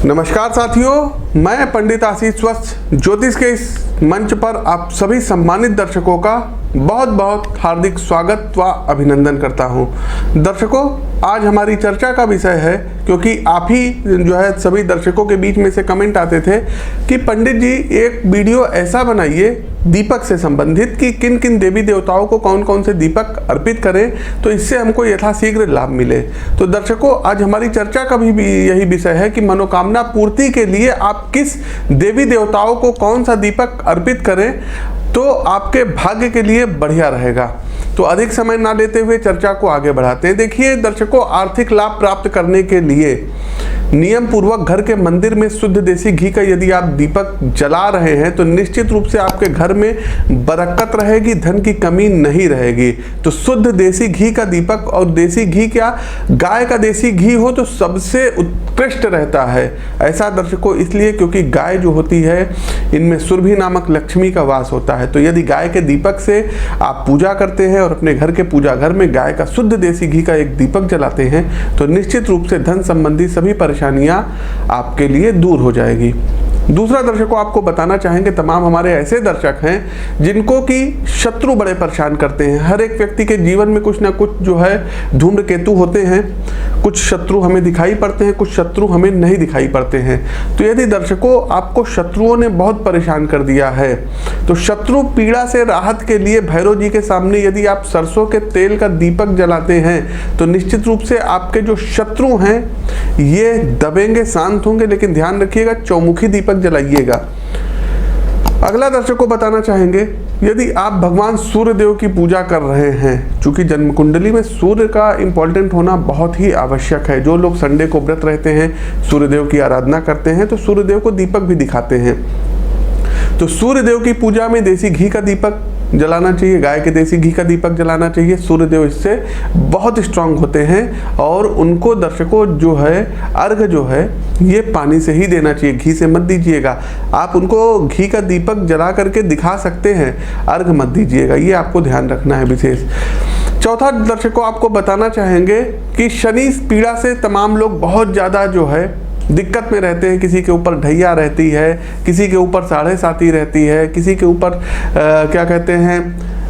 नमस्कार साथियों, मैं पंडित आशीष वत्स ज्योतिष के इस मंच पर आप सभी सम्मानित दर्शकों का बहुत बहुत हार्दिक स्वागत व अभिनंदन करता हूं। दर्शकों, आज हमारी चर्चा का विषय है, क्योंकि आप ही जो है सभी दर्शकों के बीच में से कमेंट आते थे कि पंडित जी एक वीडियो ऐसा बनाइए दीपक से संबंधित कि किन किन देवी देवताओं को कौन कौन से दीपक अर्पित करें तो इससे हमको यथाशीघ्र लाभ मिले। तो दर्शकों, आज हमारी चर्चा का भी यही विषय है कि मनोकामना पूर्ति के लिए आप किस देवी देवताओं को कौन सा दीपक अर्पित करें तो आपके भाग्य के लिए बढ़िया रहेगा। तो अधिक समय ना लेते हुए चर्चा को आगे बढ़ाते हैं। देखिए दर्शकों, आर्थिक लाभ प्राप्त करने के लिए नियम पूर्वक घर के मंदिर में शुद्ध देसी घी का यदि आप दीपक जला रहे हैं तो निश्चित रूप से आपके घर में बरकत रहेगी, धन की कमी नहीं रहेगी। तो शुद्ध देसी घी का दीपक, और देसी घी क्या, गाय का देसी घी हो तो सबसे उत्कृष्ट रहता है। ऐसा दर्शकों इसलिए क्योंकि गाय जो होती है इनमें सुरभि नामक लक्ष्मी का वास होता है। तो यदि गाय के दीपक से आप पूजा करते हैं और अपने घर के पूजा घर में गाय का शुद्ध देसी घी का एक दीपक जलाते हैं तो निश्चित रूप से धन संबंधी सभी परेशानियां आपके लिए दूर हो जाएगी। दूसरा दर्शकों, आपको बताना चाहेंगे, तमाम हमारे ऐसे दर्शक हैं जिनको कि शत्रु बड़े परेशान करते हैं। हर एक व्यक्ति के जीवन में कुछ ना कुछ जो है धूम्रकेतु होते हैं। कुछ शत्रु हमें दिखाई पड़ते हैं, कुछ शत्रु हमें नहीं दिखाई पड़ते हैं। तो यदि दर्शकों आपको शत्रुओं ने बहुत परेशान कर दिया है तो शत्रु पीड़ा से राहत के लिए भैरव जी के सामने यदि आप सरसों के तेल का दीपक जलाते हैं तो निश्चित रूप से आपके जो शत्रु हैं ये दबेंगे, शांत होंगे। लेकिन ध्यान रखिएगा, चौमुखी दीपक जलाइएगा। अगला दर्शकों बताना चाहेंगे, यदि आप भगवान सूर्य देव की पूजा कर रहे हैं, चूंकि जन्म कुंडली में सूर्य का इंपॉर्टेंट होना बहुत ही आवश्यक है। जो लोग संडे को व्रत रहते हैं, सूर्य देव की आराधना करते हैं तो सूर्य देव को दीपक भी दिखाते हैं। तो सूर्य देव की पूजा में देसी घी का दीपक जलाना चाहिए, गाय के देसी घी का दीपक जलाना चाहिए। सूर्य देव इससे बहुत स्ट्रांग होते हैं और उनको दर्शकों जो है अर्घ जो है ये पानी से ही देना चाहिए, घी से मत दीजिएगा। आप उनको घी का दीपक जला करके दिखा सकते हैं, अर्घ मत दीजिएगा, ये आपको ध्यान रखना है विशेष। चौथा दर्शकों, आपको बताना चाहेंगे कि शनि पीड़ा से तमाम लोग बहुत ज़्यादा जो है दिक्कत में रहते हैं। किसी के ऊपर ढैया रहती है, किसी के ऊपर 7.5 रहती है, किसी के ऊपर क्या कहते हैं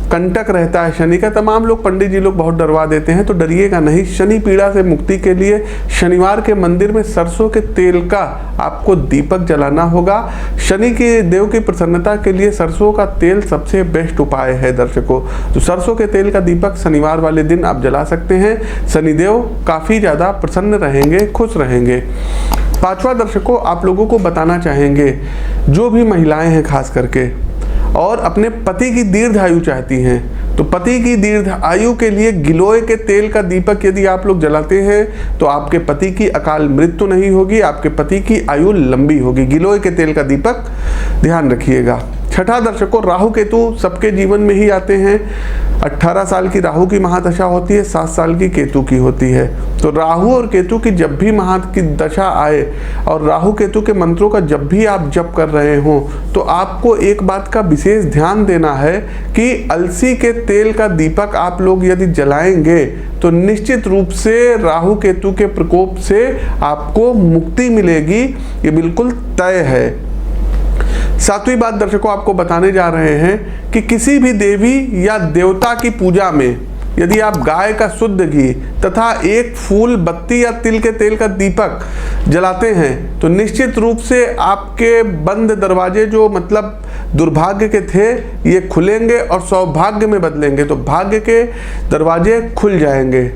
कंटक रहता है शनि का। तमाम लोग, पंडित जी लोग बहुत डरवा देते हैं, तो डरिएगा नहीं। शनि पीड़ा से मुक्ति के लिए शनिवार के मंदिर में सरसों के तेल का आपको दीपक जलाना होगा। शनि के देव की प्रसन्नता के लिए सरसों का तेल सबसे बेस्ट उपाय है दर्शकों। तो सरसों के तेल का दीपक शनिवार वाले दिन आप जला सकते हैं। शनिदेव काफ़ी ज़्यादा प्रसन्न रहेंगे, खुश रहेंगे। पांचवा दर्शकों, आप लोगों को बताना चाहेंगे, जो भी महिलाएं हैं खास करके और अपने पति की दीर्घ आयु चाहती हैं, तो पति की दीर्घ आयु के लिए गिलोय के तेल का दीपक यदि आप लोग जलाते हैं तो आपके पति की अकाल मृत्यु नहीं होगी, आपके पति की आयु लंबी होगी। गिलोय के तेल का दीपक ध्यान रखिएगा। छठा दर्शकों, राहु केतु सबके जीवन में ही आते हैं। 18 साल की राहु की महादशा होती है, 7 साल की केतु की होती है। तो राहु और केतु की जब भी महा की दशा आए और राहु केतु के मंत्रों का जब भी आप जप कर रहे हो तो आपको एक बात का विशेष ध्यान देना है कि अलसी के तेल का दीपक आप लोग यदि जलाएंगे तो निश्चित रूप से राहु केतु के प्रकोप से आपको मुक्ति मिलेगी, ये बिल्कुल तय है। सातवीं बात दर्शकों, आपको बताने जा रहे हैं कि किसी भी देवी या देवता की पूजा में यदि आप गाय का शुद्ध घी तथा एक फूल, बत्ती या तिल के तेल का दीपक जलाते हैं तो निश्चित रूप से आपके बंद दरवाजे जो मतलब दुर्भाग्य के थे ये खुलेंगे और सौभाग्य में बदलेंगे। तो भाग्य के दरवाजे खुल जाएंगे।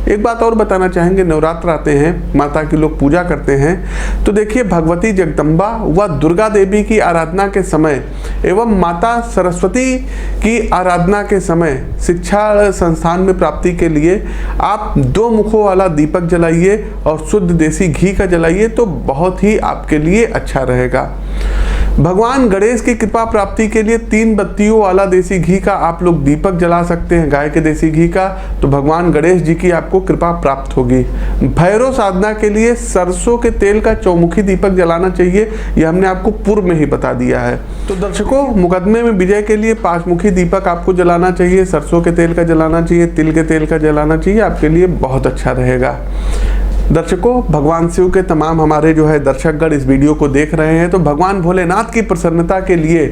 एक बात और बताना चाहेंगे, नवरात्र आते हैं, माता की लोग पूजा करते हैं, तो देखिए भगवती जगदम्बा व दुर्गा देवी की आराधना के समय एवं माता सरस्वती की आराधना के समय शिक्षा संस्थान में प्राप्ति के लिए आप 2 मुखों वाला दीपक जलाइए और शुद्ध देसी घी का जलाइए तो बहुत ही आपके लिए अच्छा रहेगा। भगवान गणेश की कृपा प्राप्ति के लिए 3 बत्तियों वाला देसी घी का आप लोग दीपक जला सकते हैं, गाय के देसी घी का, तो भगवान गणेश जी की आपको कृपा प्राप्त होगी। भैरव साधना के लिए सरसों के तेल का चौमुखी दीपक जलाना चाहिए, यह हमने आपको पूर्व में ही बता दिया है। तो दर्शकों, मुकदमे में विजय के लिए 5 मुखी दीपक आपको जलाना चाहिए, सरसों के तेल का जलाना चाहिए, तिल के तेल का जलाना चाहिए, आपके लिए बहुत अच्छा रहेगा। दर्शकों, भगवान शिव के तमाम हमारे जो है दर्शकगण इस वीडियो को देख रहे हैं तो भगवान भोलेनाथ की प्रसन्नता के लिए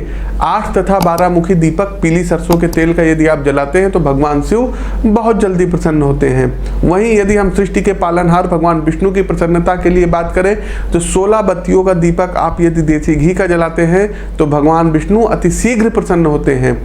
8 तथा 12 मुखी दीपक पीली सरसों के तेल का यदि आप जलाते हैं तो भगवान शिव बहुत जल्दी प्रसन्न होते हैं। वहीं यदि हम सृष्टि के पालनहार भगवान विष्णु की प्रसन्नता के लिए बात करें तो 16 बत्तियों का दीपक आप यदि देसी घी का जलाते हैं तो भगवान विष्णु अति शीघ्र प्रसन्न होते हैं।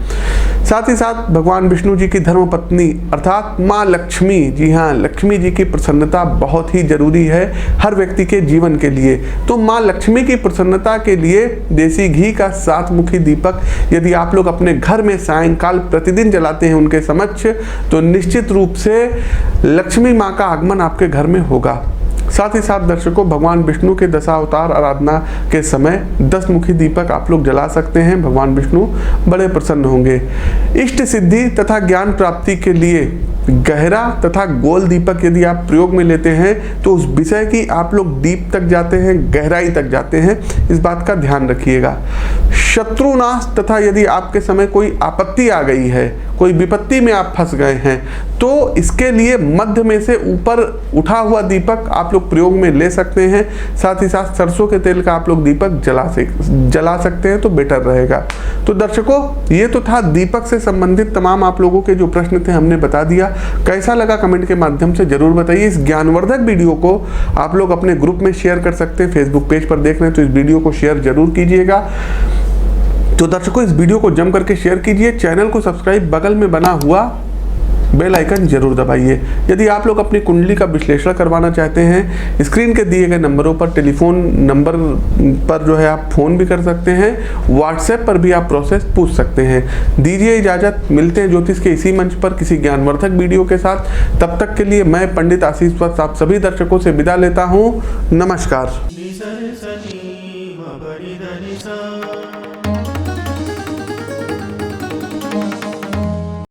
साथ ही साथ भगवान विष्णु जी की धर्मपत्नी अर्थात माँ लक्ष्मी, जी हाँ, लक्ष्मी जी की प्रसन्नता बहुत ही जरूरी है हर व्यक्ति के जीवन के लिए। तो माँ लक्ष्मी की प्रसन्नता के लिए देसी घी का 7 मुखी दीपक यदि आप लोग अपने घर में सायंकाल प्रतिदिन जलाते हैं उनके समक्ष तो निश्चित रूप से लक्ष्मी माँ का आगमन आपके घर में होगा। साथ ही साथ दर्शकों, भगवान विष्णु के दशावतार आराधना के समय 10 मुखी दीपक आप लोग जला सकते हैं। भगवान विष्णु बड़े प्रसन्न होंगे। इष्ट सिद्धि तथा ज्ञान प्राप्ति के लिए गहरा तथा गोल दीपक यदि आप प्रयोग में लेते हैं तो उस विषय की आप लोग डीप तक जाते हैं, गहराई तक जाते हैं, इस बात का ध्यान रखिएगा। शत्रुनाश तथा यदि आपके समय कोई आपत्ति आ गई है, कोई विपत्ति में आप फंस गए हैं तो इसके लिए मध्य में से ऊपर उठा हुआ दीपक आप लोग प्रयोग में ले सकते हैं। साथ ही साथ सरसों के तेल का आप लोग दीपक जला सकते हैं तो बेटर रहेगा। तो दर्शकों, ये तो था दीपक से संबंधित तमाम आप लोगों के जो प्रश्न थे हमने बता दिया। कैसा लगा कमेंट के माध्यम से जरूर बताइए। इस ज्ञानवर्धक वीडियो को आप लोग अपने ग्रुप में शेयर कर सकते हैं। फेसबुक पेज पर देख रहे हैं तो इस वीडियो को शेयर जरूर कीजिएगा। तो दर्शकों, इस वीडियो को जम करके शेयर कीजिए। चैनल को सब्सक्राइब, बगल में बना हुआ बेल आइकन जरूर दबाइए। यदि आप लोग अपनी कुंडली का विश्लेषण करवाना चाहते हैं, स्क्रीन के दिए गए नंबरों पर, टेलीफोन नंबर पर जो है आप फ़ोन भी कर सकते हैं, व्हाट्सएप पर भी आप प्रोसेस पूछ सकते हैं। दीजिए इजाज़त, मिलते हैं ज्योतिष के इसी मंच पर किसी ज्ञानवर्धक वीडियो के साथ। तब तक के लिए मैं पंडित आशीष वत्स आप सभी दर्शकों से विदा लेता हूँ। नमस्कार।